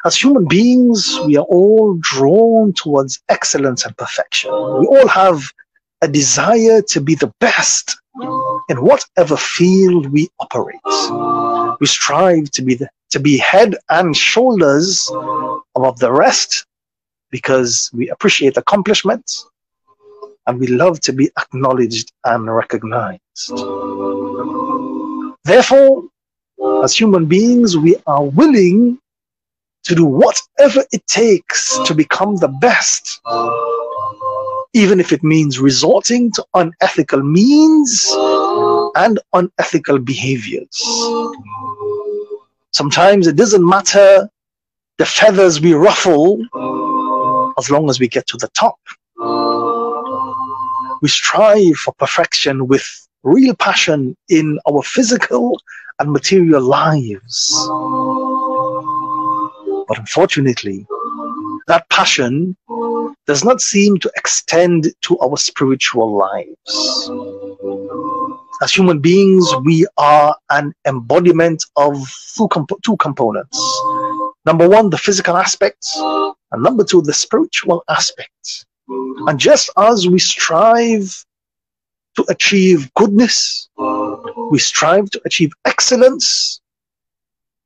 As human beings, we are all drawn towards excellence and perfection. We all have a desire to be the best in whatever field we operate. We strive to be head and shoulders above the rest because we appreciate accomplishments and we love to be acknowledged and recognized. Therefore, as human beings, we are willing to do whatever it takes to become the best, even if it means resorting to unethical means and unethical behaviors. Sometimes it doesn't matter the feathers we ruffle as long as we get to the top. We strive for perfection with real passion in our physical and material lives. But unfortunately, that passion does not seem to extend to our spiritual lives. As human beings, we are an embodiment of two components. Number one, the physical aspect, and number two, the spiritual aspect. And just as we strive to achieve goodness, we strive to achieve excellence,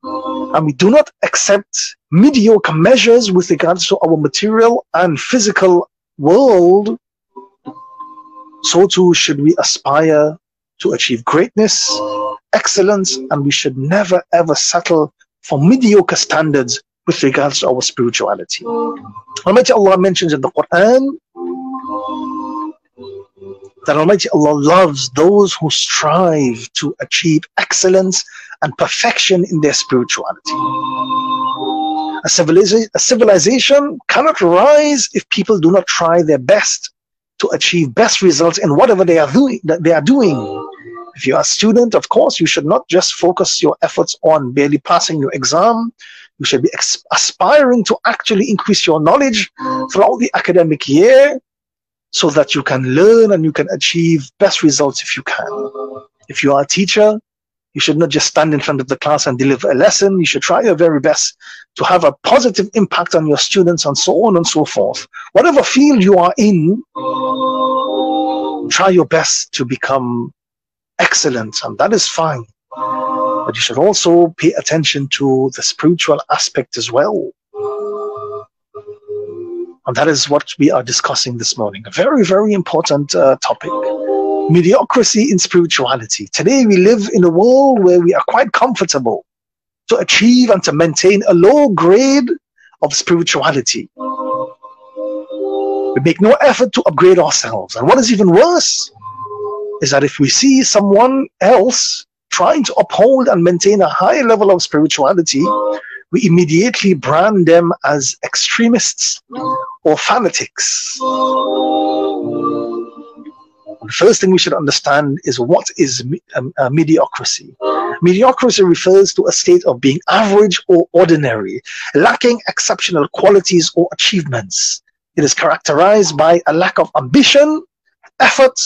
and we do not accept mediocre measures with regards to our material and physical world, so too should we aspire to achieve greatness, excellence, and we should never ever settle for mediocre standards with regards to our spirituality. Almighty Allah mentions in the Quran that Almighty Allah loves those who strive to achieve excellence and perfection in their spirituality. A civilization cannot rise if people do not try their best to achieve best results in whatever they are doing. If you are a student, of course, you should not just focus your efforts on barely passing your exam. You should be aspiring to actually increase your knowledge throughout the academic year so that you can learn and you can achieve best results if you can. If you are a teacher, you should not just stand in front of the class and deliver a lesson. You should try your very best to have a positive impact on your students and so on and so forth. Whatever field you are in, try your best to become excellent, and that is fine. But you should also pay attention to the spiritual aspect as well. And that is what we are discussing this morning. A very, very important topic. Mediocrity in spirituality. Today we live in a world where we are quite comfortable to achieve and to maintain a low grade of spirituality. We make no effort to upgrade ourselves. And what is even worse is that if we see someone else trying to uphold and maintain a high level of spirituality, we immediately brand them as extremists or fanatics. The first thing we should understand is what is mediocrity. Mediocrity refers to a state of being average or ordinary, lacking exceptional qualities or achievements. It is characterized by a lack of ambition, effort,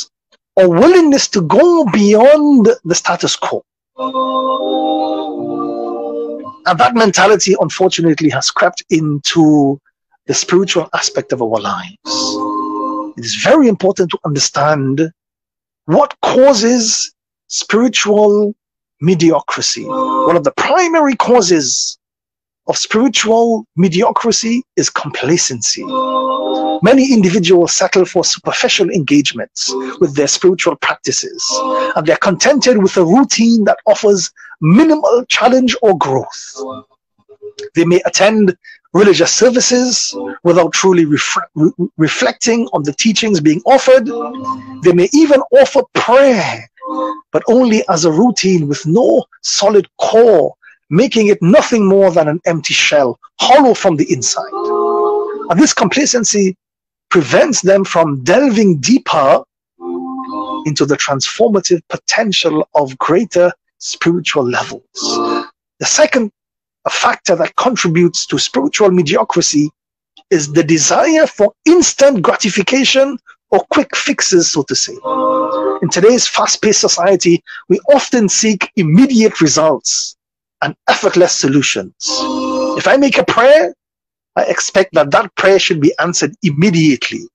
or willingness to go beyond the status quo. And that mentality, unfortunately, has crept into the spiritual aspect of our lives. It is very important to understand what causes spiritual mediocrity. One of the primary causes of spiritual mediocrity is complacency. Many individuals settle for superficial engagements with their spiritual practices, and they're contented with a routine that offers minimal challenge or growth. They may attend religious services without truly reflecting on the teachings being offered. They may even offer prayer, but only as a routine with no solid core, making it nothing more than an empty shell, hollow from the inside. And this complacency prevents them from delving deeper into the transformative potential of greater spiritual levels. The second factor that contributes to spiritual mediocrity is the desire for instant gratification or quick fixes, so to say. In today's fast-paced society, we often seek immediate results and effortless solutions. If I make a prayer, I expect that that prayer should be answered immediately.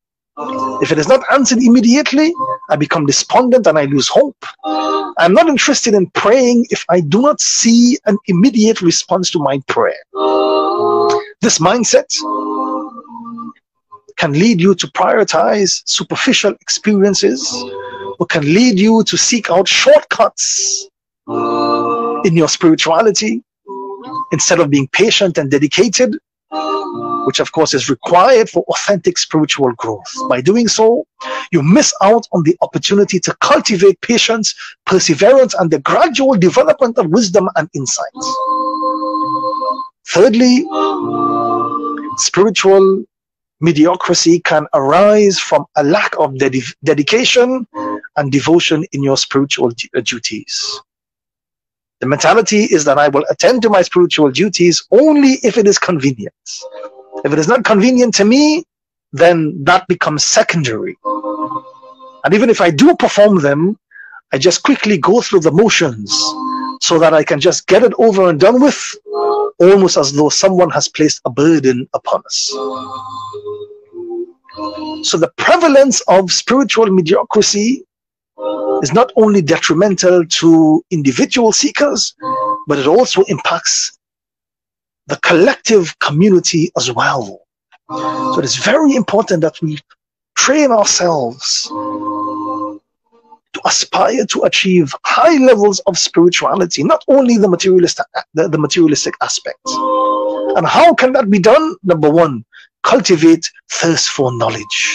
If it is not answered immediately, I become despondent and I lose hope. I'm not interested in praying if I do not see an immediate response to my prayer. This mindset can lead you to prioritize superficial experiences, or can lead you to seek out shortcuts in your spirituality instead of being patient and dedicated, which of course is required for authentic spiritual growth. By doing so, you miss out on the opportunity to cultivate patience, perseverance, and the gradual development of wisdom and insight. Thirdly, spiritual mediocrity can arise from a lack of dedication and devotion in your spiritual duties. The mentality is that I will attend to my spiritual duties only if it is convenient. If it is not convenient to me, then that becomes secondary. And even if I do perform them, I just quickly go through the motions so that I can just get it over and done with, almost as though someone has placed a burden upon us. So the prevalence of spiritual mediocrity is not only detrimental to individual seekers, but it also impacts the collective community as well. So it is very important that we train ourselves to aspire to achieve high levels of spirituality, not only the materialistic aspects. And how can that be done? Number one, cultivate thirst for knowledge.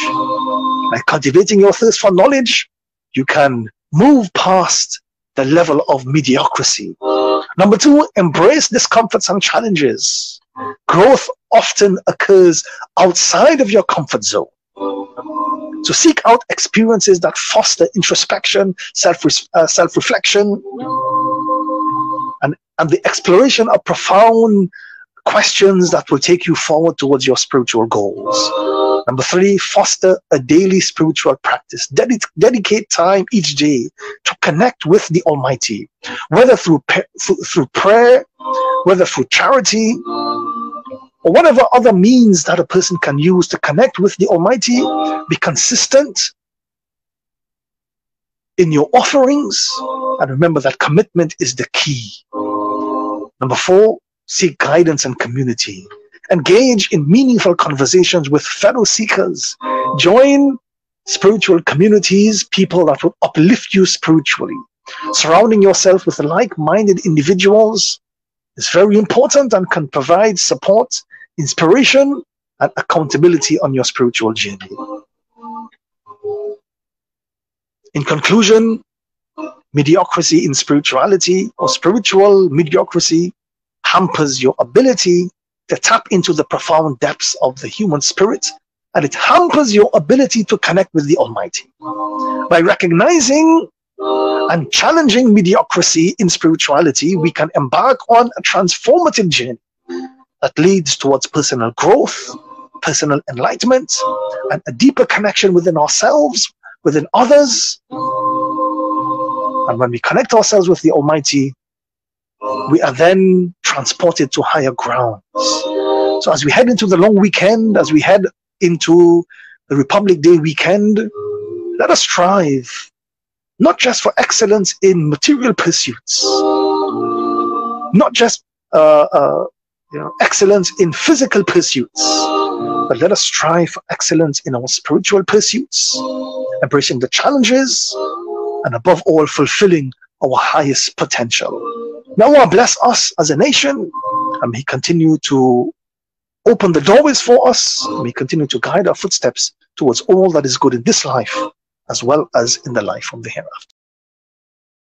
By cultivating your thirst for knowledge, you can move past the level of mediocrity. Number two, embrace discomforts and challenges. Growth often occurs outside of your comfort zone. So seek out experiences that foster introspection, self-reflection, and the exploration of profound questions that will take you forward towards your spiritual goals. Number three, foster a daily spiritual practice. Dedicate time each day to connect with the Almighty, whether through prayer, whether through charity, or whatever other means that a person can use to connect with the Almighty. Be consistent in your offerings, and remember that commitment is the key. Number four, seek guidance and community. Engage in meaningful conversations with fellow seekers. Join spiritual communities, people that will uplift you spiritually. Surrounding yourself with like-minded individuals is very important and can provide support, inspiration, and accountability on your spiritual journey. In conclusion, mediocrity in spirituality, or spiritual mediocrity, hampers your ability to tap into the profound depths of the human spirit, and it hampers your ability to connect with the Almighty. By recognizing and challenging mediocrity in spirituality, we can embark on a transformative journey that leads towards personal growth, personal enlightenment, and a deeper connection within ourselves, within others. And when we connect ourselves with the Almighty, we are then transported to higher grounds. So as we head into the long weekend, as we head into the Republic Day weekend, let us strive not just for excellence in material pursuits, not just excellence in physical pursuits, but let us strive for excellence in our spiritual pursuits, embracing the challenges, and above all, fulfilling our highest potential. May Allah bless us as a nation, and may He continue to open the doorways for us, and may He continue to guide our footsteps towards all that is good in this life, as well as in the life of the hereafter.